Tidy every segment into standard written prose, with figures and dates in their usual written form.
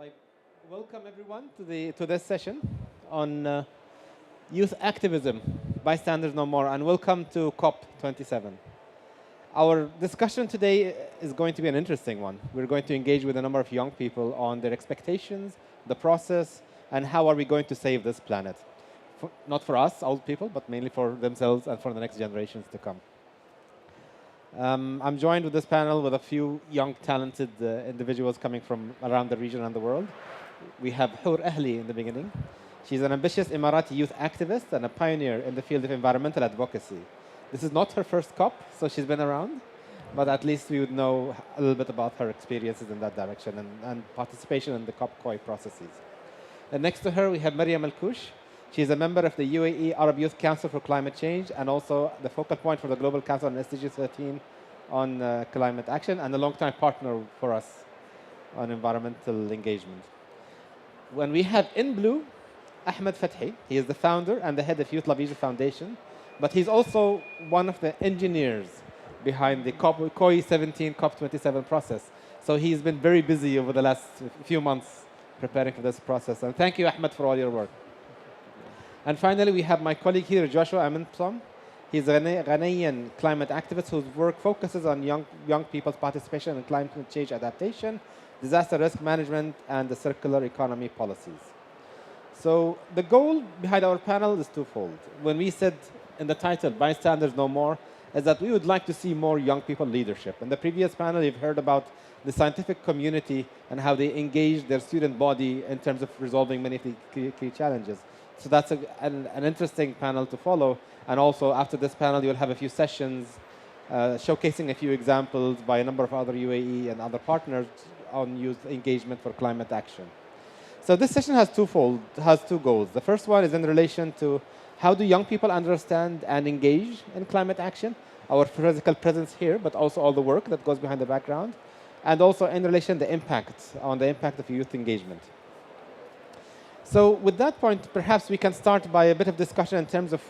Like, welcome everyone to this session on youth activism, bystanders no more, and welcome to COP27. Our discussion today is going to be an interesting one. We're going to engage with a number of young people on their expectations, the process, and how are we going to save this planet. Not for us, old people, but mainly for themselves and for the next generations to come. I'm joined with this panel with a few young, talented individuals coming from around the region and the world. We have Hur Ahli in the beginning. She's an ambitious Emirati youth activist and a pioneer in the field of environmental advocacy. This is not her first COP, so she's been around, but at least we would know a little bit about her experiences in that direction and participation in the COP COI processes. And next to her, we have Mariam Al-Kush. She is a member of the UAE Arab Youth Council for Climate Change and also the focal point for the Global Council on SDG 13 on climate action and a long-time partner for us on environmental engagement. When we have in blue, Ahmed Fathi. He is the founder and the head of Youth Lavija Foundation, but he's also one of the engineers behind the COI 17, COP27 process. So he's been very busy over the last few months preparing for this process. And thank you, Ahmed, for all your work. And finally, we have my colleague here, Joshua Aminpsom. He's a Ghanaian climate activist whose work focuses on young people's participation in climate change adaptation, disaster risk management, and the circular economy policies. So the goal behind our panel is twofold. When we said in the title, Bystanders No More, is that we would like to see more young people leadership. In the previous panel, you've heard about the scientific community and how they engage their student body in terms of resolving many of the key challenges. So that's an interesting panel to follow. And also after this panel, you'll have a few sessions showcasing a few examples by a number of other UAE and other partners on youth engagement for climate action. So this session has two goals. The first one is in relation to how do young people understand and engage in climate action, our physical presence here, but also all the work that goes behind the background, and also in relation to the impact of youth engagement. So with that point, perhaps we can start by a bit of discussion in terms of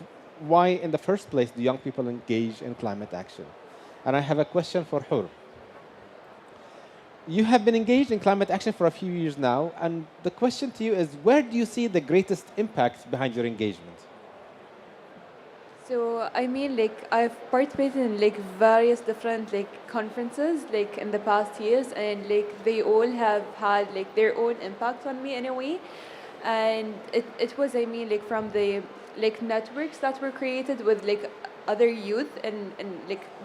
why, in the first place, do young people engage in climate action? And I have a question for Hur. You have been engaged in climate action for a few years now, and the question to you is, where do you see the greatest impact behind your engagement? So I mean, I've participated in various different conferences in the past years, and they all have had their own impact on me in a way. And it was, I mean, from the networks that were created with other youth and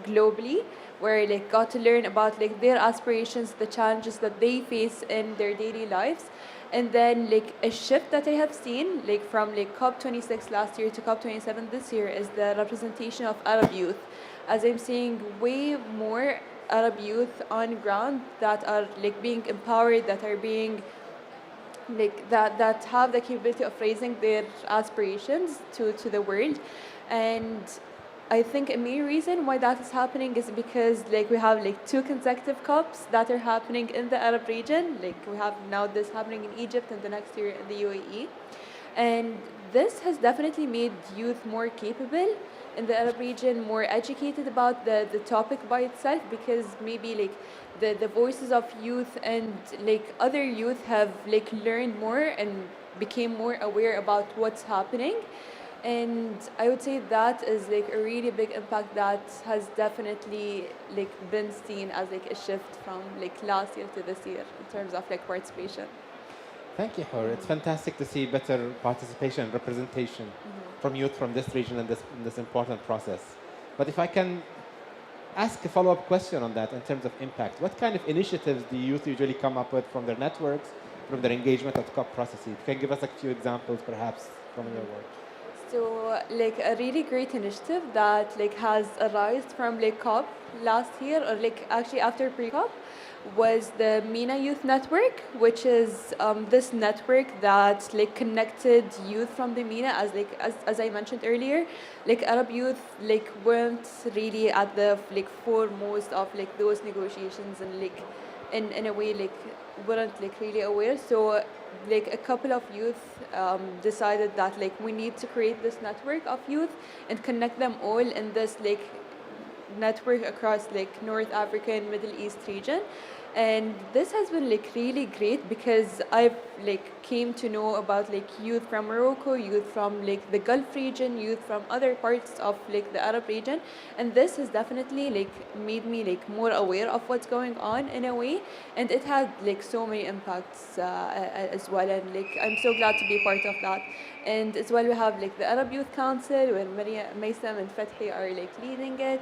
globally, where got to learn about their aspirations, the challenges that they face in their daily lives. And then a shift that I have seen from COP26 last year to COP27 this year is the representation of Arab youth, as I'm seeing way more Arab youth on ground that are being empowered, that are being that have the capability of raising their aspirations to the world. And I think a main reason why that is happening is because we have two consecutive COPs that are happening in the Arab region. We have now this happening in Egypt and the next year in the UAE. And this has definitely made youth more capable in the Arab region, more educated about the topic by itself, because maybe the voices of youth and other youth have learned more and became more aware about what's happening. And I would say that is a really big impact that has definitely been seen as a shift from last year to this year in terms of participation. Thank you, Hur. It's fantastic to see better participation and representation from youth from this region in this important process. But if I can ask a follow-up question on that in terms of impact, what kind of initiatives do youth usually come up with from their networks, from their engagement at COP processes? You can give us a few examples, perhaps, from your work. So, a really great initiative that has arisen from COP last year, or actually after pre-COP, was the MENA Youth Network, which is this network that connected youth from the MENA, as I mentioned earlier. Arab youth weren't really at the foremost of those negotiations, and in a way weren't really aware. So a couple of youth decided that we need to create this network of youth and connect them all in this network across like North Africa and Middle East region. And this has been like really great because I've like came to know about like youth from Morocco, youth from like the Gulf region, youth from other parts of like the Arab region, and this has definitely like made me like more aware of what's going on in a way, and it had like so many impacts as well, and like I'm so glad to be a part of that. And as well, we have like the Arab Youth Council where Maria Maysam and Fethi are like leading it,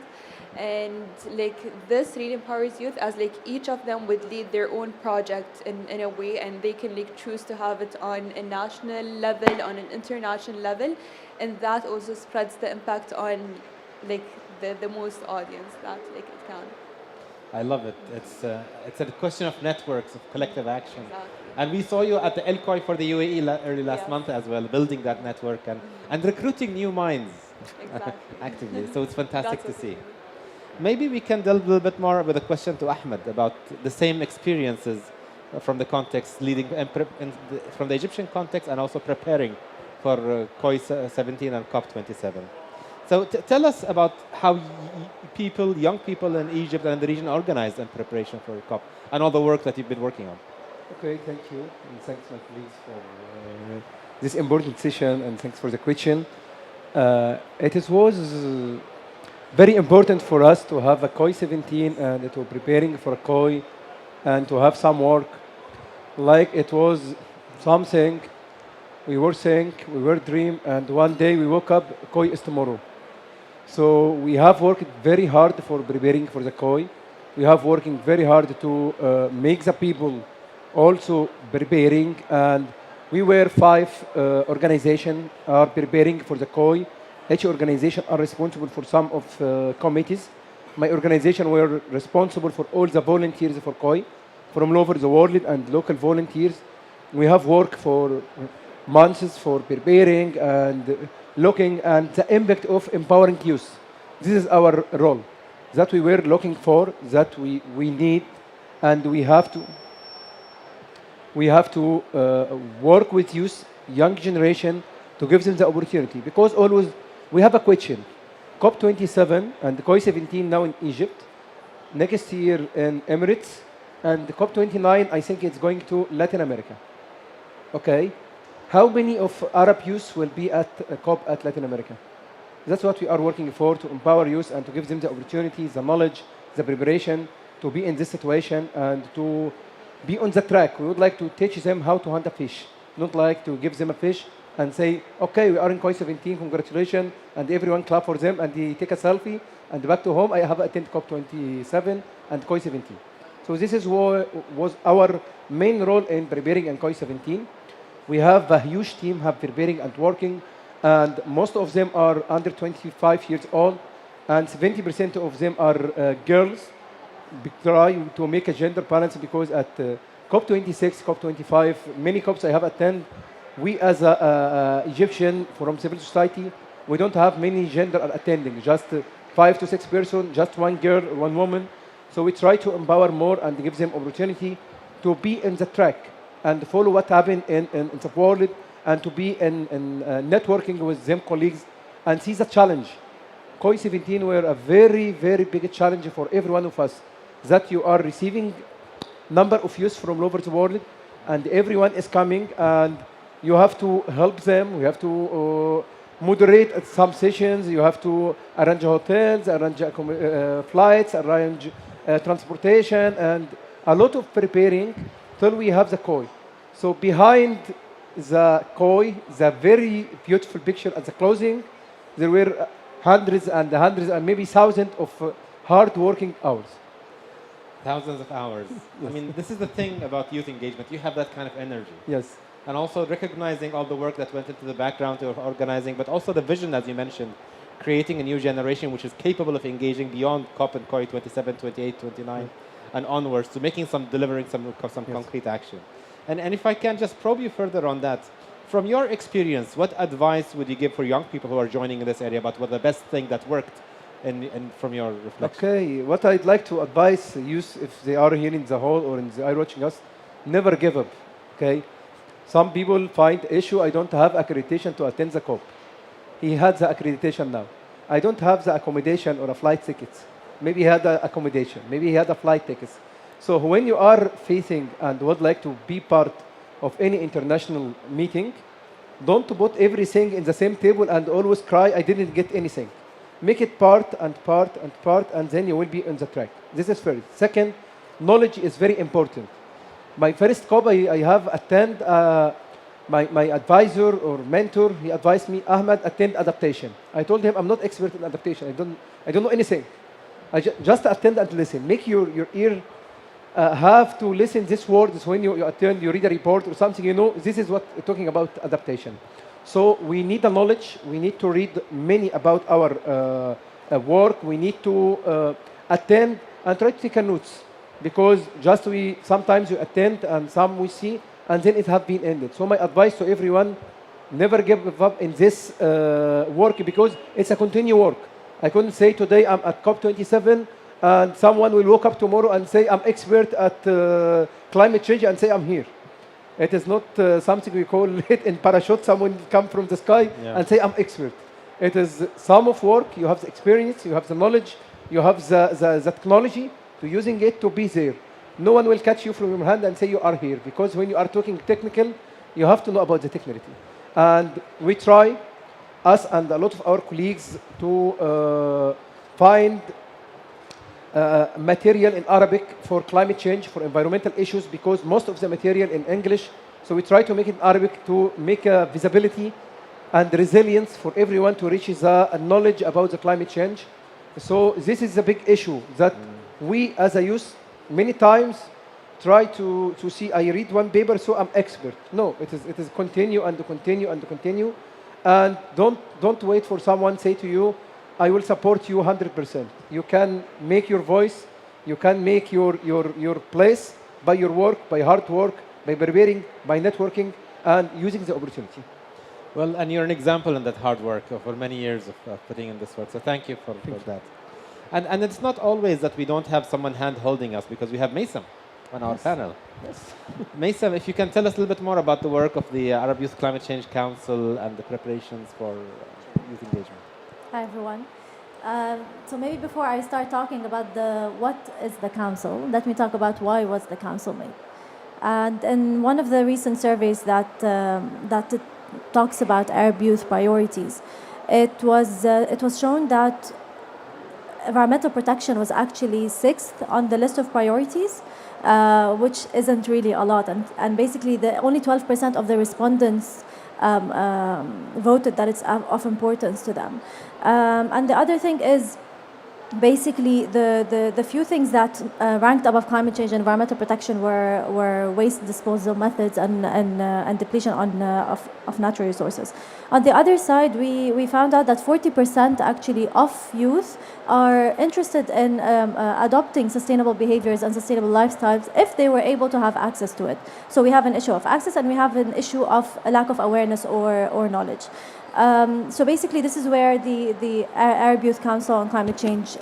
and like this really empowers youth as like each of them would lead their own project in a way, and they can like choose to have it on a national level, on an international level, and that also spreads the impact on like the most audience that like it can. I love it. It's a question of networks, of collective action. Exactly. And we saw you at the El Khoi for the UAE early last Yes. month as well, building that network and recruiting new minds Exactly. actively. So it's fantastic That's to what see. we do. Maybe we can delve a little bit more with a question to Ahmed about the same experiences from the context leading from the Egyptian context and also preparing for COI 17 and COP27. So tell us about how people, young people in Egypt and the region organized in preparation for COP and all the work that you've been working on. Okay, thank you. And thanks, my colleagues, for this important session, and thanks for the question. Was very important for us to have a COI 17 and to preparing for a COI and to have some work. Like it was something we were saying, we were dream, and one day we woke up, COI is tomorrow. So we have worked very hard for preparing for the COI. We have working very hard to make the people also preparing, and we were 5 organizations are preparing for the COI. Each organization are responsible for some of committees. My organization were responsible for all the volunteers for COI from all over the world and local volunteers. We have worked for months for preparing and looking at the impact of empowering youth. This is our role that we were looking for, that we need, and we have to work with youth, young generation, to give them the opportunity. Because always we have a question. COP27 and COI 17 now in Egypt, next year in Emirates, and COP29 I think it's going to Latin America. Okay, how many of Arab youth will be at COP at Latin America? That's what we are working for, to empower youth and to give them the opportunities, the knowledge, the preparation to be in this situation and to be on the track. We would like to teach them how to hunt a fish, not like to give them a fish and say, okay, we are in COI 17, congratulations, and everyone clap for them, and they take a selfie, and back to home, I have attended COP27 and COI 17. So this is what was our main role in preparing in COI 17. We have a huge team have preparing and working, and most of them are under 25 years old, and 70% of them are girls. We try to make a gender balance because at COP26, COP25, many COPs I have attended, we as a Egyptian from civil society, we don't have many gender are attending, just 5 to 6 persons, just one girl, one woman. So we try to empower more and give them opportunity to be in the track and follow what happened in the world, and to be in networking with them colleagues and see the challenge. COI 17 were a very, very big challenge for every one of us, that you are receiving number of youth from all over the world, and everyone is coming, and you have to help them. You have to moderate at some sessions. You have to arrange hotels, arrange flights, arrange transportation, and a lot of preparing till we have the COI. So behind the COI, the very beautiful picture at the closing, there were hundreds and hundreds and maybe thousands of hard working hours. Thousands of hours. I mean, this is the thing about youth engagement. You have that kind of energy. Yes. And also recognizing all the work that went into the background to organizing, but also the vision, as you mentioned, creating a new generation which is capable of engaging beyond COP and COI 27, 28, 29, and onwards to delivering some concrete action. And if I can just probe you further on that, from your experience, what advice would you give for young people who are joining in this area about what the best thing that worked and from your reflection? Okay, what I'd like to advise youth, if they are here in the hall or in the are watching us, never give up. Okay, some people find issue. I don't have accreditation to attend the COP. He had the accreditation now. I don't have the accommodation or a flight tickets. maybe he had accommodation, maybe he had a flight tickets. So when you are facing and would like to be part of any international meeting, don't put everything in the same table and always cry, I didn't get anything. Make it part and part and part, and then you will be on the track. This is first. Second, knowledge is very important. My first COP, I have attend, my advisor or mentor, he advised me, Ahmed, attend adaptation. I told him, I'm not expert in adaptation. I don't know anything. Just attend and listen. Make your ear have to listen these words when you attend, you read a report or something, you know, this is what we're talking about adaptation. So we need the knowledge. We need to read many about our work. We need to attend and try to take a notes, because just sometimes you attend and some we see and then it have been ended. So my advice to everyone, never give up in this work, because it's a continued work. I couldn't say today I'm at COP27 and someone will wake up tomorrow and say I'm expert at climate change and say I'm here. It is not something we call it in parachute, someone come from the sky and say I'm expert. It is some of work, you have the experience, you have the knowledge, you have the technology to using it to be there. No one will catch you from your hand and say you are here, because when you are talking technical, you have to know about the technicality. And we try, us and a lot of our colleagues, to find material in Arabic for climate change, for environmental issues, because most of the material in English. So we try to make it in Arabic to make a visibility and resilience for everyone to reach the knowledge about the climate change. So this is a big issue that we as a youth many times try to see, I read one paper, so I'm expert. No, it is continue and continue and continue. And don't wait for someone say to you, I will support you 100%. You can make your voice, you can make your place by your work, by hard work, by preparing, by networking, and using the opportunity. Well, and you're an example in that hard work for many years of putting in this work. So thank you for that. And it's not always that we don't have someone hand holding us, because we have Maysam on our panel. Yes. Maysam, if you can tell us a little bit more about the work of the Arab Youth Climate Change Council and the preparations for youth engagement. Hi, everyone. So maybe before I start talking about what is the council, let me talk about why was the council made. And in one of the recent surveys that it talks about Arab youth priorities, it was shown that environmental protection was actually 6th on the list of priorities, which isn't really a lot. And basically, only 12% of the respondents voted that it's of importance to them. And the other thing is, basically, the few things that ranked above climate change and environmental protection were waste disposal methods and depletion of natural resources. On the other side, we found out that 40% actually of youth are interested in adopting sustainable behaviors and sustainable lifestyles if they were able to have access to it. So we have an issue of access, and we have an issue of a lack of awareness or knowledge. So basically, this is where the Arab Youth Council on Climate Change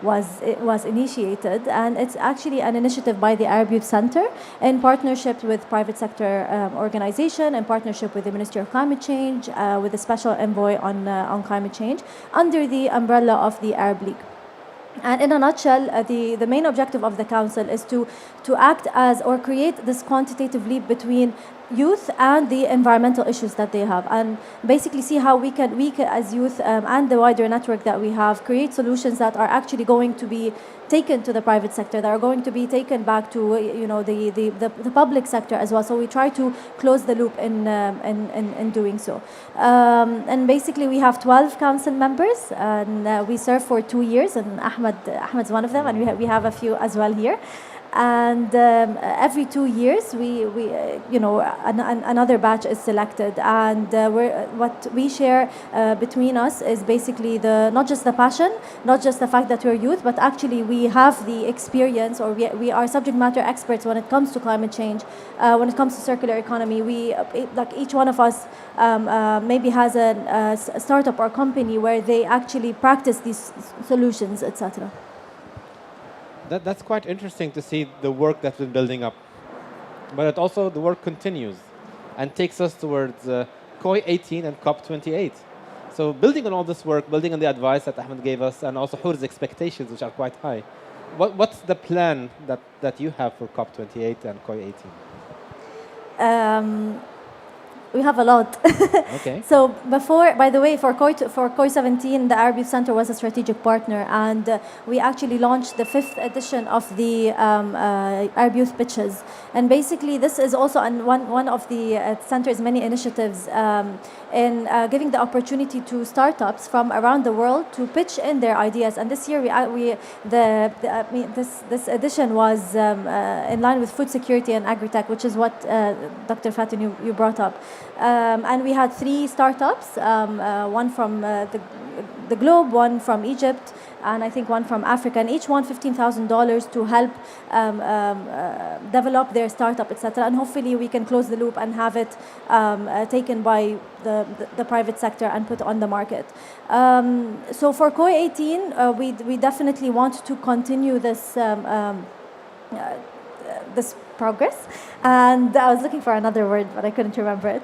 was initiated, and it's actually an initiative by the Arab Youth Center in partnership with private sector organization, in partnership with the Ministry of Climate Change, with the Special Envoy on Climate Change, under the umbrella of the Arab League. And in a nutshell, the main objective of the council is to act as, or create this quantitative leap between youth and the environmental issues that they have, and basically see how we can as youth and the wider network that we have, create solutions that are actually going to be taken to the private sector, that are going to be taken back to the public sector as well. So we try to close the loop in doing so. And basically, we have 12 council members, and we serve for 2 years, and Ahmed's one of them, and we have a few as well here. And every 2 years, another batch is selected, and what we share between us is basically not just the passion, not just the fact that we're youth, but actually we have the experience, or we are subject matter experts when it comes to climate change, when it comes to circular economy. Like each one of us maybe has a startup or company where they actually practice these solutions, etc. That's quite interesting to see the work that's been building up. But it also, the work continues and takes us towards COI 18 and COP 28. So building on all this work, building on the advice that Ahmed gave us, and also Hur's expectations, which are quite high, what's the plan that you have for COP28 and COI 18? We have a lot. Okay. So before, by the way, for COI 17, the Arab Youth Center was a strategic partner, and we actually launched the 5th edition of the Arab Youth Pitches. And basically, this is also one of the center's many initiatives in giving the opportunity to startups from around the world to pitch in their ideas. And this year, this edition was in line with food security and agri-tech, which is what Dr. Fatin you brought up. And we had 3 startups, one from the globe, one from Egypt, and I think one from Africa, and each won $15,000 to help develop their startup, etc. And hopefully we can close the loop and have it taken by the private sector and put on the market. So for COI 18, we definitely want to continue this this progress, and I was looking for another word, but I couldn't remember it.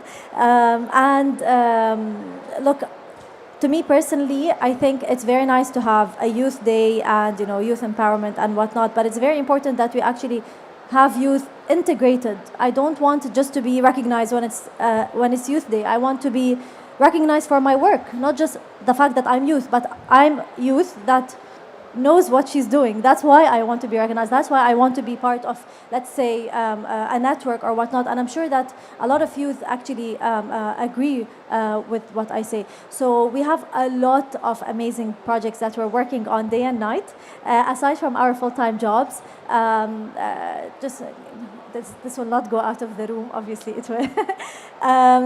Look, to me personally, I think it's very nice to have a youth day and youth empowerment and whatnot, but it's very important that we actually have youth integrated. I don't want it just to be recognized when it's youth day. I want to be recognized for my work, not just the fact that I'm youth, but I'm youth that knows what she's doing. That's why I want to be recognized. That's why I want to be part of, let's say, a network or whatnot. And I'm sure that a lot of youth actually agree with what I say. So we have a lot of amazing projects that we're working on day and night, aside from our full-time jobs. This will not go out of the room, obviously it will.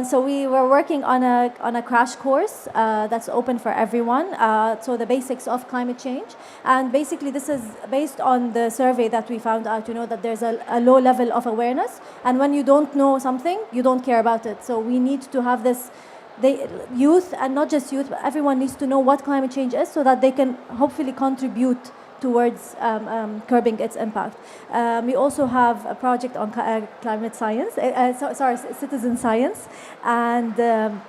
So we were working on a crash course that's open for everyone. So the basics of climate change, and basically this is based on the survey that we found out. That there's a low level of awareness, and when you don't know something, you don't care about it. So we need to have this. Youth, and not just youth, but everyone needs to know what climate change is, so that they can hopefully contribute towards curbing its impact. We also have a project on climate science, citizen science, and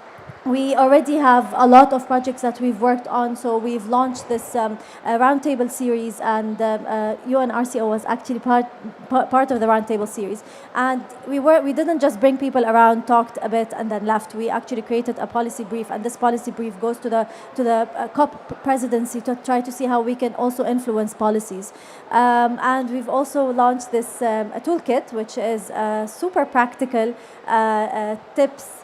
we already have a lot of projects that we've worked on. So we've launched this roundtable series, and UNRCO was actually part of the roundtable series. And we didn't just bring people around, talked a bit, and then left. We actually created a policy brief, and this policy brief goes to the COP presidency to try to see how we can also influence policies. And we've also launched this a toolkit, which is super practical tips.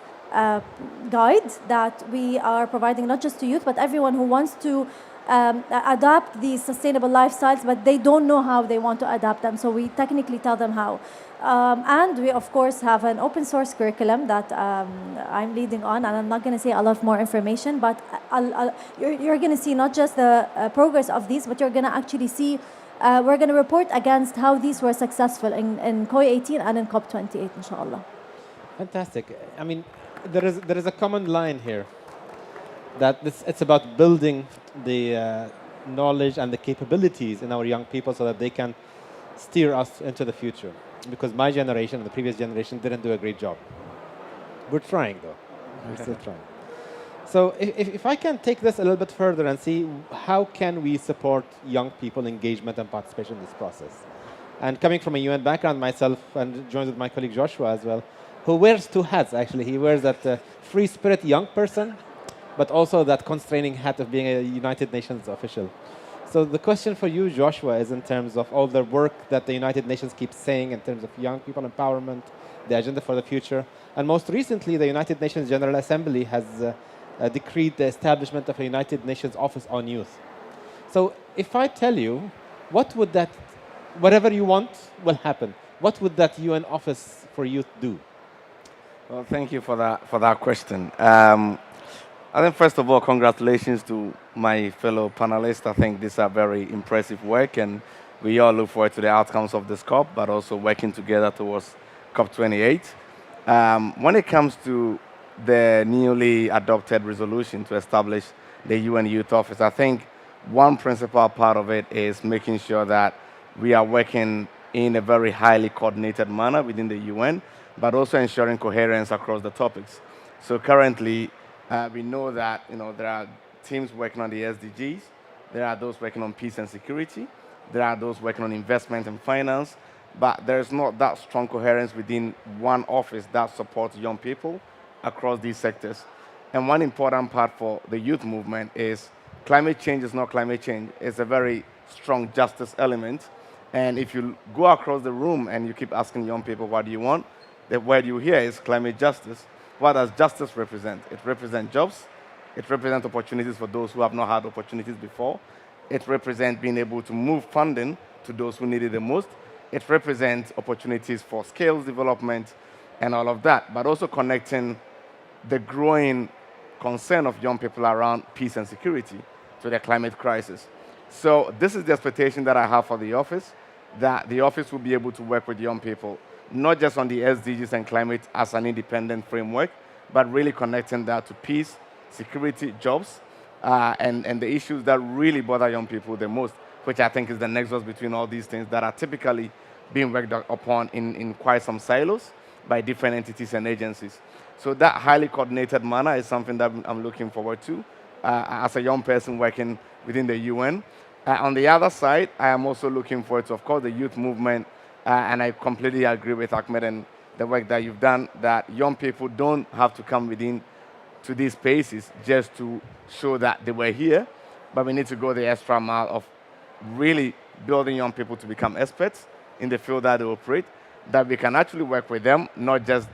Guide that we are providing not just to youth, but everyone who wants to adapt these sustainable lifestyles, but they don't know how they want to adapt them. So we technically tell them how. And we, of course, have an open source curriculum that I'm leading on, and I'm not going to say a lot more information, but you're going to see not just the progress of these, but you're going to actually see we're going to report against how these were successful in COI 18 and in COP28, inshallah. Fantastic. I mean, there is a common line here that it's about building the knowledge and the capabilities in our young people so that they can steer us into the future. Because my generation and the previous generation didn't do a great job. We're trying, though. We're still trying. So if I can take this a little bit further and see how can we support young people engagement and participation in this process. And coming from a UN background myself, and joined with my colleague Joshua as well, who wears 2 hats, actually. He wears that free spirit young person, but also that constraining hat of being a United Nations official. So the question for you, Joshua, is in terms of all the work that the United Nations keeps saying in terms of young people empowerment, the agenda for the future. And most recently, the United Nations General Assembly has decreed the establishment of a United Nations Office on Youth. So if I tell you, whatever you want will happen, what would that UN Office for Youth do? Well, thank you for that question. I think, first of all, congratulations to my fellow panelists. I think these are very impressive work, and we all look forward to the outcomes of this COP, but also working together towards COP28. When it comes to the newly adopted resolution to establish the UN Youth Office, I think one principal part of it is making sure that we are working in a very highly coordinated manner within the UN, but also ensuring coherence across the topics. So currently, We know that there are teams working on the SDGs, there are those working on peace and security, there are those working on investment and finance, but there's not that strong coherence within one office that supports young people across these sectors. And one important part for the youth movement is climate change is not climate change. It's a very strong justice element. And if you go across the room and you keep asking young people, what do you want? The word you hear is climate justice. What does justice represent? It represents jobs. It represents opportunities for those who have not had opportunities before. It represents being able to move funding to those who need it the most. It represents opportunities for skills development and all of that, but also connecting the growing concern of young people around peace and security to the climate crisis. So this is the expectation that I have for the office, that the office will be able to work with young people, not just on the SDGs and climate as an independent framework, but really connecting that to peace, security, jobs, and the issues that really bother young people the most, which I think is the nexus between all these things that are typically being worked upon in quite some silos by different entities and agencies. So that highly coordinated manner is something that I'm looking forward to as a young person working within the UN. On the other side, I am also looking forward to, of course, the youth movement, and I completely agree with Ahmed and the work that you've done, that young people don't have to come within to these spaces just to show that they were here, but we need to go the extra mile of really building young people to become experts in the field that they operate, that we can actually work with them, not just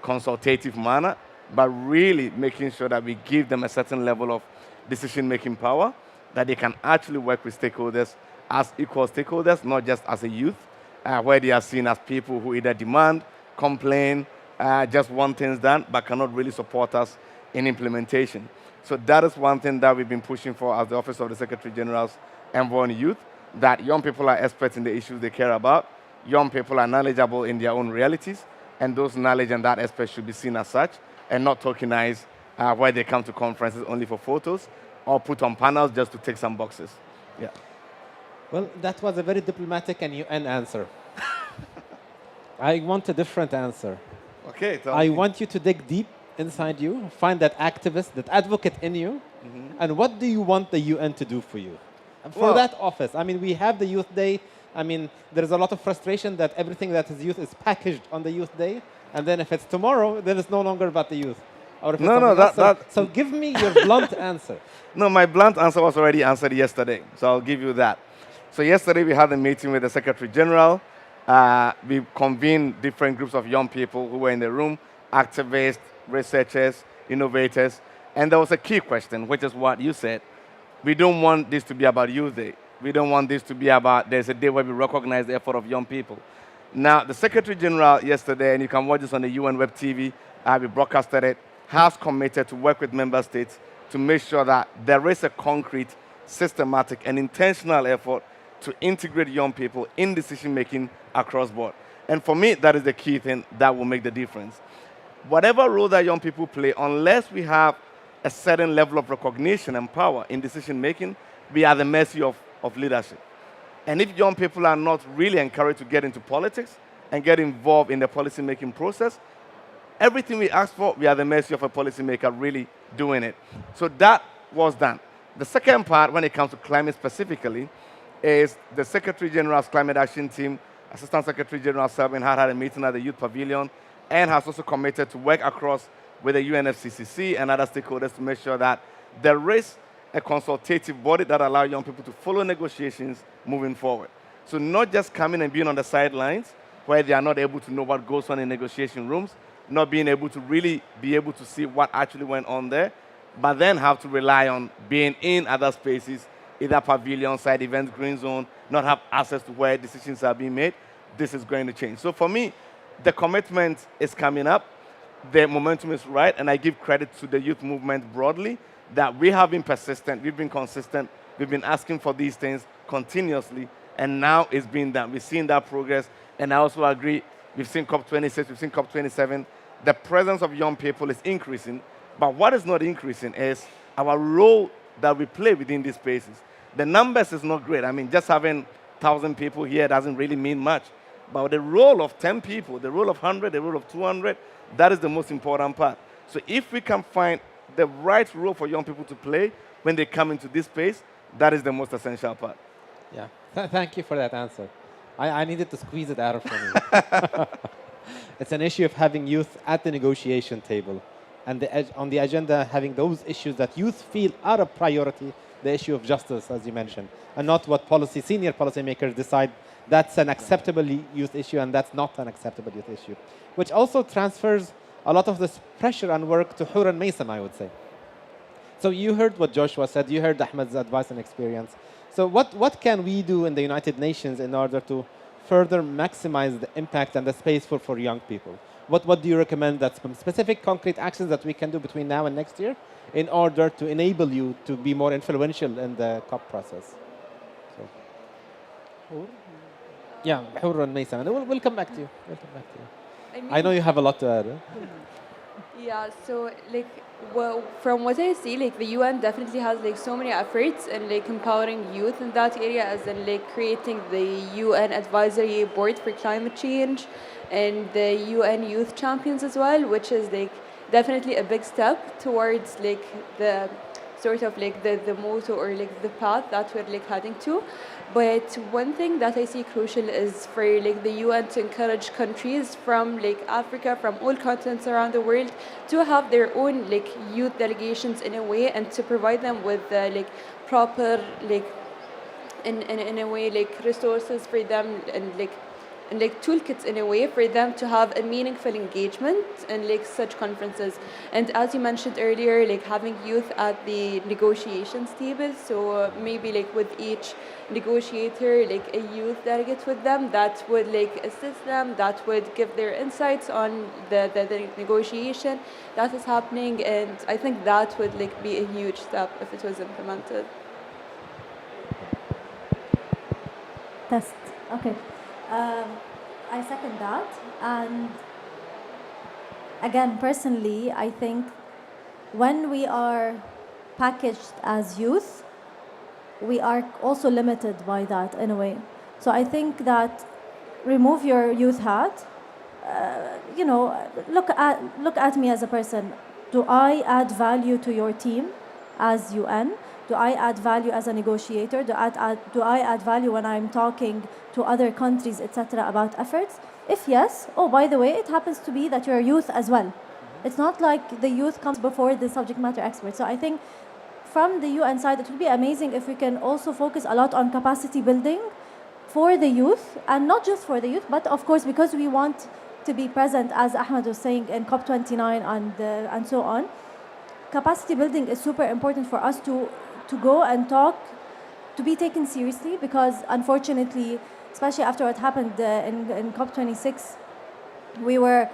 consultative manner, but really making sure that we give them a certain level of decision-making power, that they can actually work with stakeholders as equal stakeholders, not just as a youth, where they are seen as people who either demand, complain, just want things done, but cannot really support us in implementation. So that is one thing that we've been pushing for as the Office of the Secretary General's Envoy on Youth, that young people are experts in the issues they care about, young people are knowledgeable in their own realities, and those knowledge and that aspect should be seen as such and not tokenized where they come to conferences only for photos or put on panels just to tick some boxes. Yeah. Well, that was a very diplomatic and UN answer. I want a different answer. Okay. I want you to dig deep inside you, find that activist, that advocate in you, and what do you want the UN to do for you? And for that office, I mean, we have the Youth Day. I mean, there's a lot of frustration that everything that is youth is packaged on the Youth Day, and then if it's tomorrow, then it's no longer about the youth. Or if it's something else. So give me your blunt answer. No, my blunt answer was already answered yesterday, so I'll give you that. So yesterday we had a meeting with the Secretary General. We convened different groups of young people who were in the room, activists, researchers, innovators, and there was a key question, which is what you said. We don't want this to be about Youth Day. We don't want this to be about there's a day where we recognize the effort of young people. Now, the Secretary General yesterday, and you can watch this on the UN Web TV, we broadcasted it, has committed to work with member states to make sure that there is a concrete, systematic, and intentional effort to integrate young people in decision-making across board. And for me, that is the key thing that will make the difference. Whatever role that young people play, unless we have a certain level of recognition and power in decision-making, we are at the mercy of leadership. And if young people are not really encouraged to get into politics and get involved in the policy-making process, everything we ask for, we are at the mercy of a policymaker really doing it. So that was done. The second part, when it comes to climate specifically, is the Secretary General's Climate Action Team, Assistant Secretary General Selvin had a meeting at the Youth Pavilion and has also committed to work across with the UNFCCC and other stakeholders to make sure that there is a consultative body that allows young people to follow negotiations moving forward. So not just coming and being on the sidelines where they are not able to know what goes on in negotiation rooms, not being able to really be able to see what actually went on there, but then have to rely on being in other spaces, either pavilion, side events, green zone, not have access to where decisions are being made. This is going to change. So for me, the commitment is coming up. The momentum is right, and I give credit to the youth movement broadly that we have been persistent, we've been consistent, we've been asking for these things continuously, and now it's being done. We've seen that progress, and I also agree, we've seen COP26, we've seen COP27. The presence of young people is increasing, but what is not increasing is our role that we play within these spaces. The numbers is not great. I mean, just having 1,000 people here doesn't really mean much. But the role of 10 people, the role of 100, the role of 200, that is the most important part. So if we can find the right role for young people to play when they come into this space, that is the most essential part. Yeah. Thank you for that answer. I needed to squeeze it out of you. It's an issue of having youth at the negotiation table, and on the agenda having those issues that youth feel are a priority, the issue of justice, as you mentioned, and not what senior policymakers decide that's an acceptable youth issue and that's not an acceptable youth issue, which also transfers a lot of this pressure and work to Hur and Maysam, I would say. So you heard what Joshua said, you heard Ahmed's advice and experience. So what can we do in the United Nations in order to further maximize the impact and the space for young people? What do you recommend that specific concrete actions that we can do between now and next year in order to enable you to be more influential in the COP process? So, yeah, Hur and Maysam, and we'll come back to you. I know you have a lot to add. Yeah, so like, well, from what I see, like the UN definitely has like so many efforts in like empowering youth in that area, as in like creating the UN Advisory Board for Climate Change and the UN Youth Champions as well, which is like definitely a big step towards like the sort of like the motto or like the path that we're like heading to. But one thing that I see crucial is for like the UN to encourage countries from like Africa, from all continents around the world, to have their own like youth delegations in a way, and to provide them with like proper like in a way like resources for them, and like toolkits in a way for them to have a meaningful engagement in like such conferences. And as you mentioned earlier, like having youth at the negotiations table, so maybe like with each negotiator like a youth delegate with them that would like assist them, that would give their insights on the negotiation that is happening. And I think that would like be a huge step if it was implemented. Test. Okay. I second that. And again, personally, I think when we are packaged as youth, we are also limited by that in a way. So I think that remove your youth hat. Look at me as a person. Do I add value to your team as UN? Do I add value as a negotiator? Do I add value when I'm talking to other countries, etc., about efforts? If yes, oh, by the way, it happens to be that you're youth as well. It's not like the youth comes before the subject matter expert. So I think from the UN side, it would be amazing if we can also focus a lot on capacity building for the youth, and not just for the youth, but of course, because we want to be present, as Ahmed was saying, in COP29 and so on. Capacity building is super important for us to go and talk, to be taken seriously, because unfortunately, especially after what happened in COP26, we were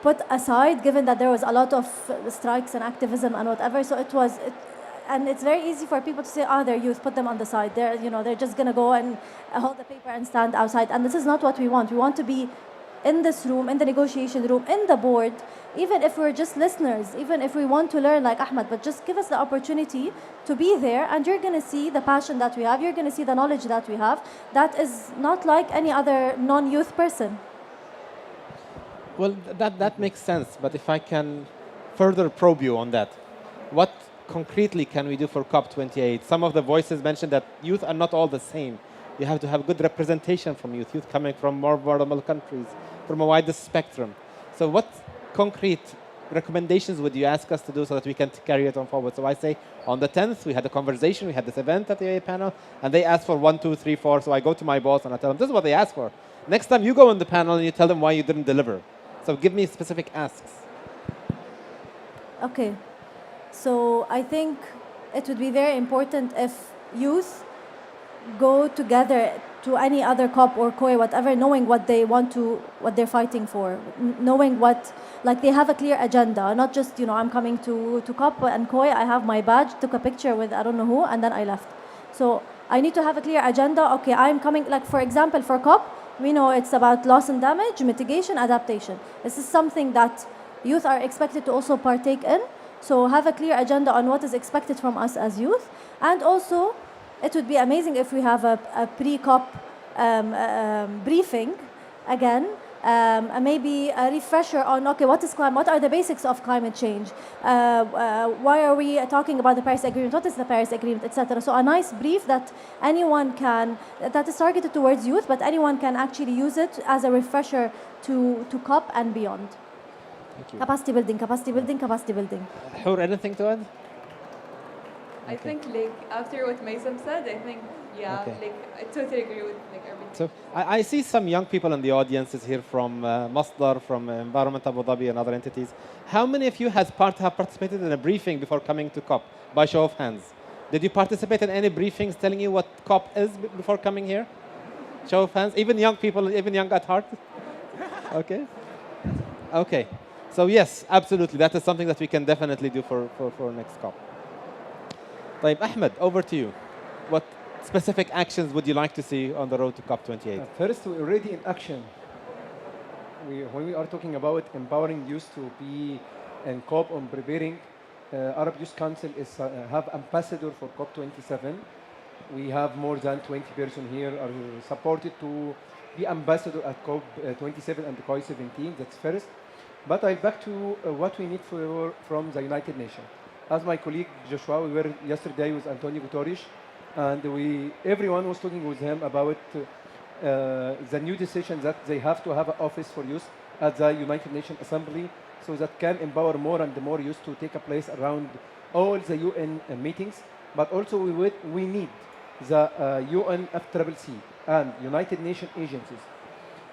put aside, given that there was a lot of strikes and activism and whatever. So and it's very easy for people to say, they're youth, put them on the side. They're just gonna go and hold the paper and stand outside. And this is not what we want. We want to be in this room, in the negotiation room, in the board, even if we're just listeners, even if we want to learn like Ahmed, but just give us the opportunity to be there, and you're going to see the passion that we have, you're going to see the knowledge that we have, that is not like any other non-youth person. Well, that makes sense, but if I can further probe you on that, what concretely can we do for COP28? Some of the voices mentioned that youth are not all the same. You have to have good representation from youth coming from more vulnerable countries, from a wider spectrum. So what concrete recommendations would you ask us to do so that we can carry it on forward? So I say on the 10th, we had a conversation, we had this event at the AA panel, and they asked for 1, 2, 3, 4. So I go to my boss and I tell them, this is what they asked for. Next time you go on the panel and you tell them why you didn't deliver. So give me specific asks. Okay. So I think it would be very important if youth go together to any other COP or COI, whatever, knowing what they want to, what they're fighting for, knowing like they have a clear agenda, not just, I'm coming to COP and COI, I have my badge, took a picture with I don't know who, and then I left. So I need to have a clear agenda. Okay, I'm coming, like for example, for COP, we know it's about loss and damage, mitigation, adaptation. This is something that youth are expected to also partake in. So have a clear agenda on what is expected from us as youth. And also, it would be amazing if we have a pre-COP briefing, again, and maybe a refresher on, okay, what is climate? What are the basics of climate change? Why are we talking about the Paris Agreement? What is the Paris Agreement, etc. So a nice brief that anyone can, that is targeted towards youth, but anyone can actually use it as a refresher to COP and beyond. Thank you. Capacity building, capacity building, capacity building. Hur, anything to add? I think like after what Maisam said, I think Okay. like I totally agree with like everything. So I see some young people in the audiences here from Masdar, from Environment Abu Dhabi and other entities. How many of you have participated in a briefing before coming to COP? By show of hands. Did you participate in any briefings telling you what COP is before coming here? Show of hands. Even young people, even young at heart. Okay. Okay. So yes, absolutely. That is something that we can definitely do for next COP. طيب, Ahmed, over to you. What specific actions would you like to see on the road to COP28? First, we're already in action. When we are talking about empowering youth to be in COP on preparing, Arab Youth Council is have ambassador for COP27. We have more than 20 persons here are supported to be ambassador at COP27 and COP17. That's first. But I'll back to what we need from the United Nations. As my colleague Joshua, we were yesterday with Antonio Guterres, and everyone was talking with him about the new decision that they have to have an office for youth at the United Nations Assembly, so that can empower more and more youth to take a place around all the UN meetings. But also we need the UNFCCC and United Nations agencies.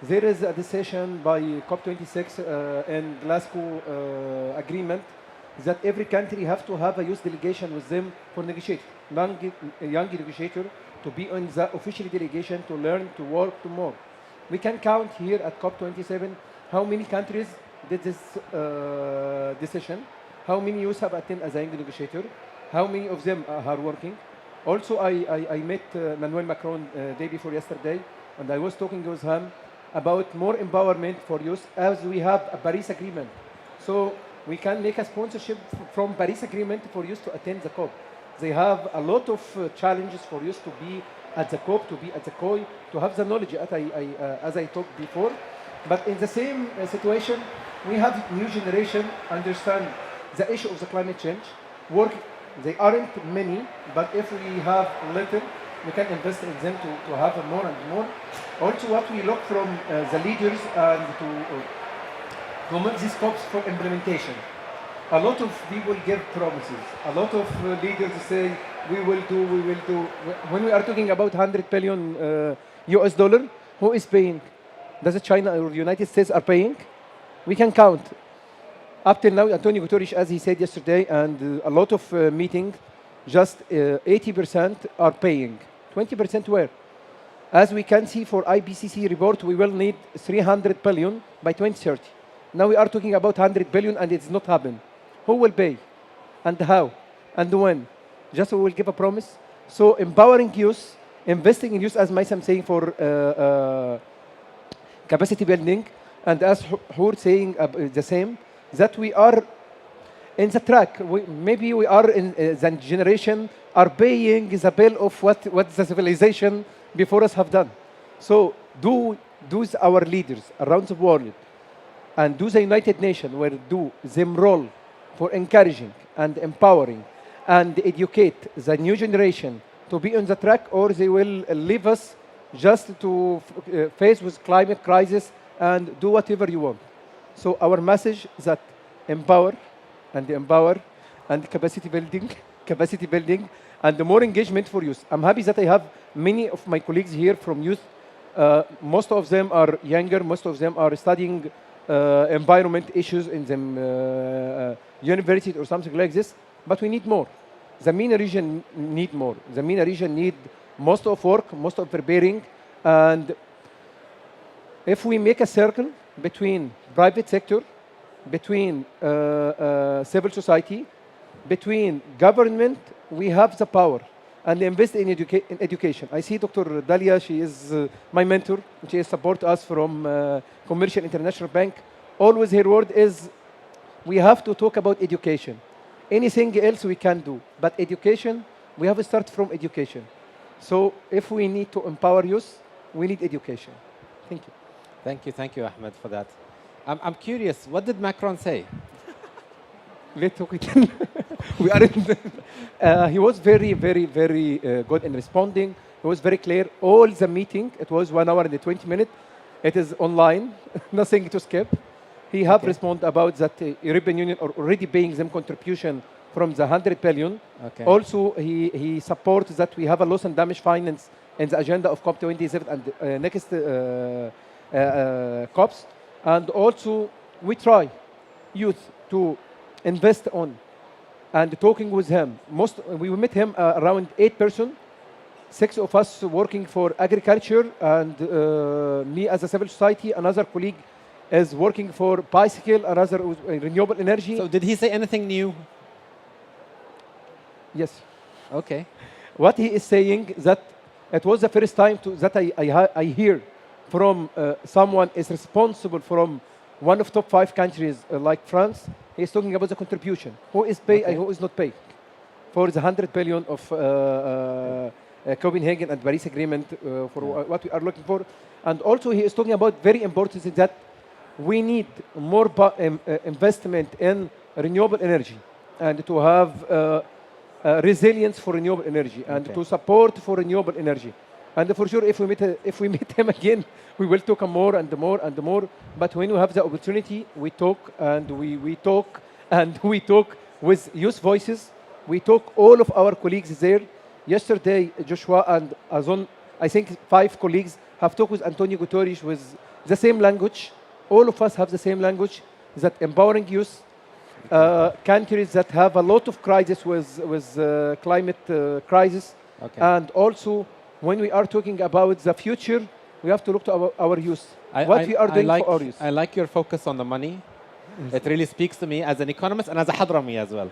There is a decision by COP26 in Glasgow agreement that every country have to have a youth delegation with them for negotiate. Young negotiator to be on the official delegation to learn, to work, to more. We can count here at COP27 how many countries did this decision, how many youth have attended as a young negotiator, how many of them are working. Also, I met Emmanuel Macron day before yesterday, and I was talking with him about more empowerment for youth as we have a Paris Agreement. So we can make a sponsorship from Paris Agreement for youth to attend the COP. They have a lot of challenges for youth to be at the COP, to be at the COI, to have the knowledge as I talked before. But in the same situation, we have new generation understand the issue of the climate change. Work, they aren't many, but if we have little, we can invest in them to have more and more. Also, what we look from the leaders and to make these COPs for implementation. A lot of people give promises. A lot of leaders say, we will do. When we are talking about 100 billion US dollar, who is paying? Does China or the United States are paying? We can count. Up till now, Antonio Guterres, as he said yesterday, and a lot of meetings, just 80% are paying. 20% where? As we can see for IPCC report, we will need 300 billion by 2030. Now we are talking about 100 billion and it's not happening. Who will pay? And how? And when? Just we will give a promise. So empowering youth, investing in youth, as Maisam saying, for capacity building, and as Hur saying the same, that we are in the track. Maybe we are in the generation are paying the bill of what the civilization before us have done. So do our leaders around the world and do the United Nations where do them role for encouraging and empowering and educate the new generation to be on the track, or they will leave us just to face with climate crisis and do whatever you want. So our message is that empower and capacity building and the more engagement for youth. I'm happy that I have many of my colleagues here from youth. Most of them are younger, most of them are studying environment issues in the university or something like this, but we need more. The MENA region need more. The MENA region need most of work, most of preparing, and if we make a circle between private sector, between civil society, between government, we have the power and invest in education. I see Dr. Dalia, she is my mentor. She supports us from Commercial International Bank. Always her word is, we have to talk about education. Anything else we can do, but education, we have to start from education. So if we need to empower youth, we need education. Thank you. Thank you, Ahmed, for that. I'm curious, what did Macron say? Let's talk it. We are in he was very, very, very good in responding. He was very clear. All the meeting, it was 1 hour and 20 minutes. It is online, nothing to skip. He have Okay. responded about that European Union are already paying them contribution from the 100 billion. Okay. Also, he supports that we have a loss and damage finance in the agenda of COP27 and next COPs. And also, we try youth to invest on and talking with him. We met him around 8 person, 6 of us working for agriculture, and me as a civil society. Another colleague is working for bicycle, another with renewable energy. So did he say anything new? Yes. Okay. What he is saying that it was the first time that I hear from someone is responsible from one of top 5 countries like France. He is talking about the contribution. Who is paid Okay. and who is not paid for the 100 billion of Copenhagen and Paris Agreement for what we are looking for. And also he is talking about very important thing that we need more investment in renewable energy and to have resilience for renewable energy and Okay. to support for renewable energy. And for sure, if we meet him again, we will talk more and more and more. But when we have the opportunity, we talk and we talk and we talk with youth voices. We talk all of our colleagues there. Yesterday, Joshua and Azon, I think 5 colleagues have talked with Antonio Guterres with the same language. All of us have the same language, that empowering youth, countries that have a lot of crisis with climate crisis. Okay. And also, when we are talking about the future, we have to look to our youth. What we are doing like, for our youth. I like your focus on the money. It really speaks to me as an economist and as a Hadrami as well.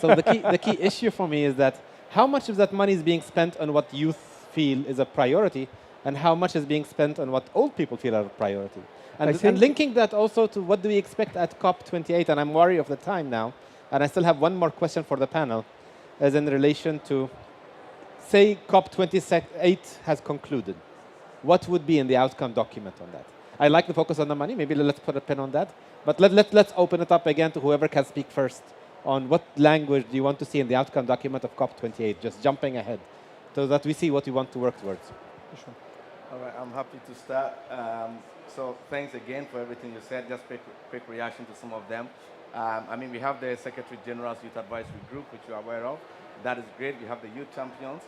So the key issue for me is that how much of that money is being spent on what youth feel is a priority, and how much is being spent on what old people feel are a priority. I And think- linking that also to what do we expect at COP28, and I'm worried of the time now, and I still have one more question for the panel, is in relation to, say COP28 has concluded. What would be in the outcome document on that? I like the focus on the money. Maybe let's put a pin on that. But let's open it up again to whoever can speak first on what language do you want to see in the outcome document of COP28, just jumping ahead, so that we see what we want to work towards. All right, I'm happy to start. So thanks again for everything you said. Just quick reaction to some of them. I mean, we have the Secretary General's Youth Advisory Group, which you're aware of. That is great. We have the Youth Champions.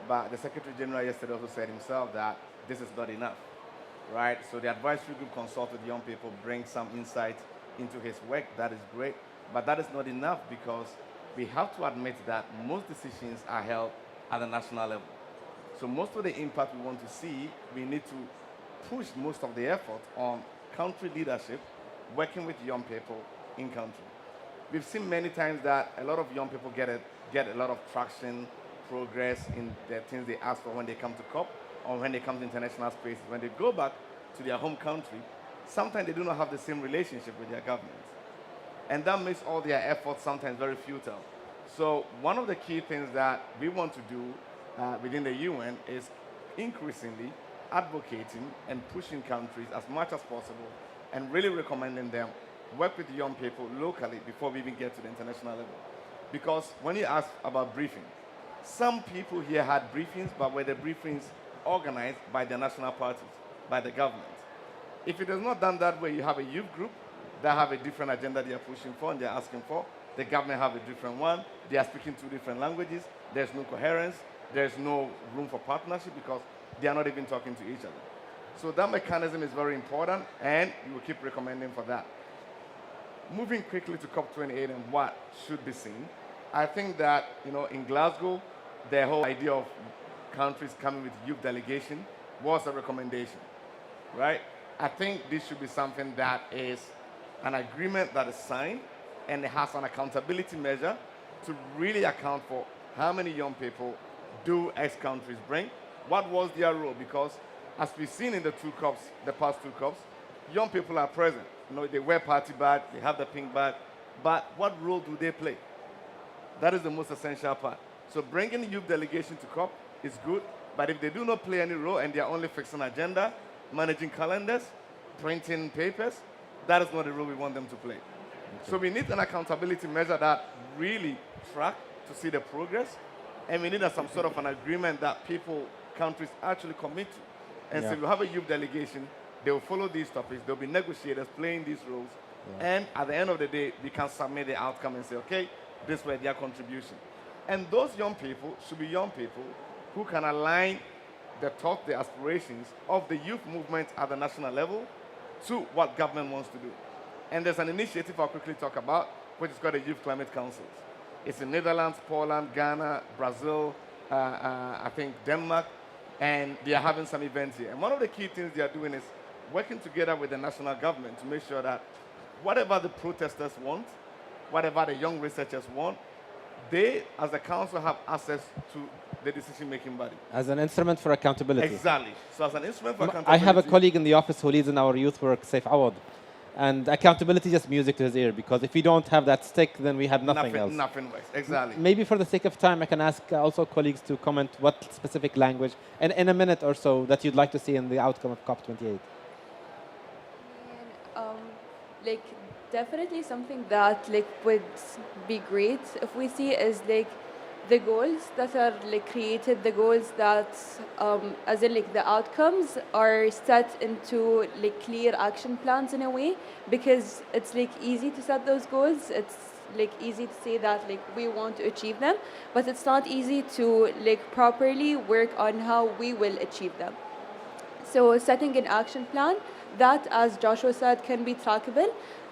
But the Secretary General yesterday also said himself that this is not enough, right? So the advisory group consults with young people, brings some insight into his work. That is great. But that is not enough, because we have to admit that most decisions are held at the national level. So most of the impact we want to see, we need to push most of the effort on country leadership, working with young people in country. We've seen many times that a lot of young people get a lot of traction, progress in the things they ask for when they come to COP or when they come to international spaces. When they go back to their home country, sometimes they do not have the same relationship with their governments. And that makes all their efforts sometimes very futile. So one of the key things that we want to do within the UN is increasingly advocating and pushing countries as much as possible and really recommending them work with young people locally before we even get to the international level. Because when you ask about briefing, some people here had briefings, but were the briefings organized by the national parties, by the government? If it is not done that way, you have a youth group that have a different agenda they are pushing for and they're asking for. The government have a different one. They are speaking 2 different languages. There's no coherence. There's no room for partnership because they are not even talking to each other. So that mechanism is very important, and we will keep recommending for that. Moving quickly to COP28 and what should be seen, I think that, in Glasgow, the whole idea of countries coming with youth delegation was a recommendation, right? I think this should be something that is an agreement that is signed and it has an accountability measure to really account for how many young people do X countries bring, what was their role, because as we've seen in the past two COPs, young people are present. They wear party badge, they have the pink badge, but what role do they play? That is the most essential part. So bringing youth delegation to COP is good, but if they do not play any role and they are only fixing agenda, managing calendars, printing papers, that is not the role we want them to play. So we need an accountability measure that really track to see the progress, and we need some sort of an agreement that countries actually commit to. And so we have a youth delegation, they will follow these topics, there will be negotiators playing these roles, and at the end of the day, we can submit the outcome and say, okay, this were their contribution. And those young people should be young people who can align the thought, the aspirations of the youth movement at the national level to what government wants to do. And there's an initiative I'll quickly talk about, which is called the Youth Climate Councils. It's in Netherlands, Poland, Ghana, Brazil, I think Denmark, and they are having some events here. And one of the key things they are doing is working together with the national government to make sure that whatever the protesters want, whatever the young researchers want, they, as a council, have access to the decision-making body. As an instrument for accountability. Exactly. So as an instrument for I accountability. have a colleague in the office who leads in our youth work, Saif Awad. And accountability is just music to his ear, because if we don't have that stick, then we have nothing else. Nothing works. Exactly. Maybe for the sake of time, I can ask also colleagues to comment what specific language, and in a minute or so, that you'd like to see in the outcome of COP28. Like definitely something that like would be great if we see is like the goals that are like created, the goals that as in like the outcomes are set into like clear action plans in a way, because it's like easy to set those goals, it's like easy to say that like we want to achieve them, but it's not easy to like properly work on how we will achieve them. So setting an action plan that, as Joshua said, can be trackable,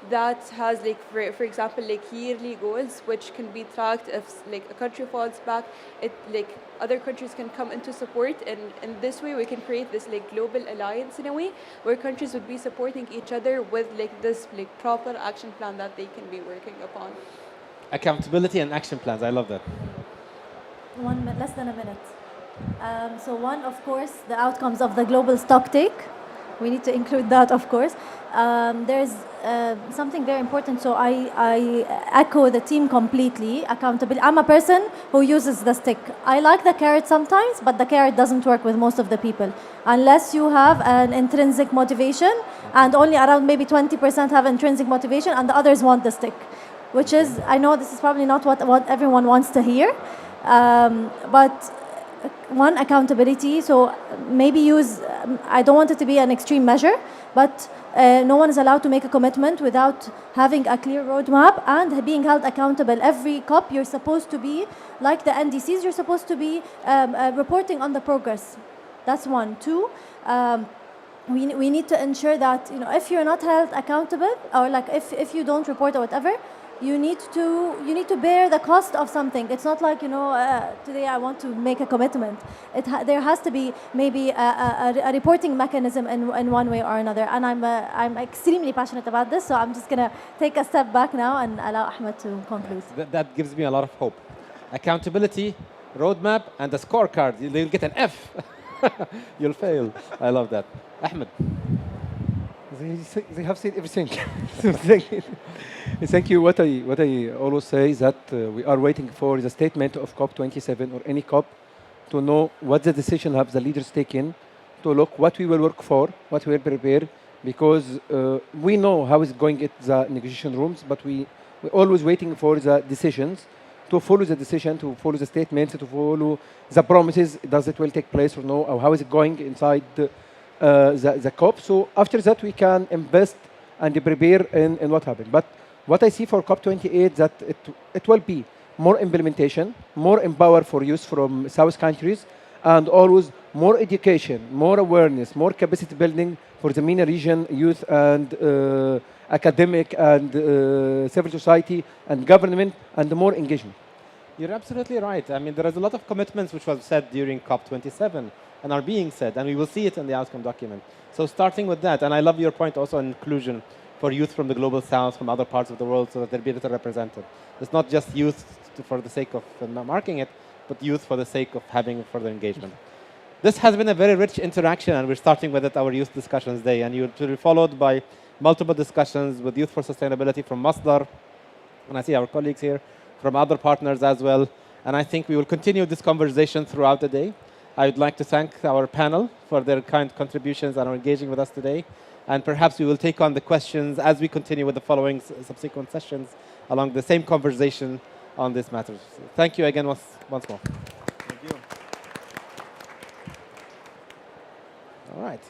that has like for example like yearly goals which can be tracked. If like a country falls back, it like other countries can come into support, and in this way we can create this like global alliance in a way where countries would be supporting each other with like this like proper action plan that they can be working upon. Accountability and action plans, I love that. Less than a minute. So one, of course, the outcomes of the global stocktake. We need to include that, of course. There's something very important. So I echo the team completely. Accountability. I'm a person who uses the stick. I like the carrot sometimes, but the carrot doesn't work with most of the people. Unless you have an intrinsic motivation, and only around maybe 20% have intrinsic motivation, and the others want the stick. Which is, I know this is probably not what everyone wants to hear, but one, accountability. So maybe use, I don't want it to be an extreme measure, but no one is allowed to make a commitment without having a clear roadmap and being held accountable. Every COP, you're supposed to be, like the NDCs, you're supposed to be reporting on the progress. That's one. Two, we need to ensure that, you know, if you're not held accountable, or like if you don't report or whatever, you need to bear the cost of something. It's not like, you know, today I want to make a commitment. There has to be maybe a reporting mechanism in one way or another. And I'm extremely passionate about this, so I'm just gonna take a step back now and allow Ahmed to conclude. That gives me a lot of hope. Accountability, roadmap, and a scorecard. You'll get an F. You'll fail. I love that. Ahmed. They have said everything. Thank you. What I always say is that we are waiting for the statement of COP27 or any COP to know what the decision have the leaders taken, to look what we will work for, what we will prepare, because we know how it's going at the negotiation rooms, but we're always waiting for the decisions, to follow the decision, to follow the statements, to follow the promises. Does it will take place or no? Or how is it going inside the COP? So after that, we can invest and prepare in what happened. But what I see for COP28 that it will be more implementation, more empower for youth from South countries, and always more education, more awareness, more capacity building for the MENA region youth and academic and civil society and government, and more engagement. You're absolutely right. I mean, there is a lot of commitments which was said during COP27 and are being said, and we will see it in the outcome document. So starting with that, and I love your point also on inclusion for youth from the global south, from other parts of the world, so that they'll be better represented. It's not just youth for the sake of marking it, but youth for the sake of having further engagement. This has been a very rich interaction, and we're starting with it, our Youth Discussions Day, and you'll be followed by multiple discussions with Youth for Sustainability from Masdar, and I see our colleagues here, from other partners as well, and I think we will continue this conversation throughout the day. I would like to thank our panel for their kind contributions and are engaging with us today. And perhaps we will take on the questions as we continue with the following subsequent sessions along the same conversation on this matter. Thank you again once more. Thank you. All right.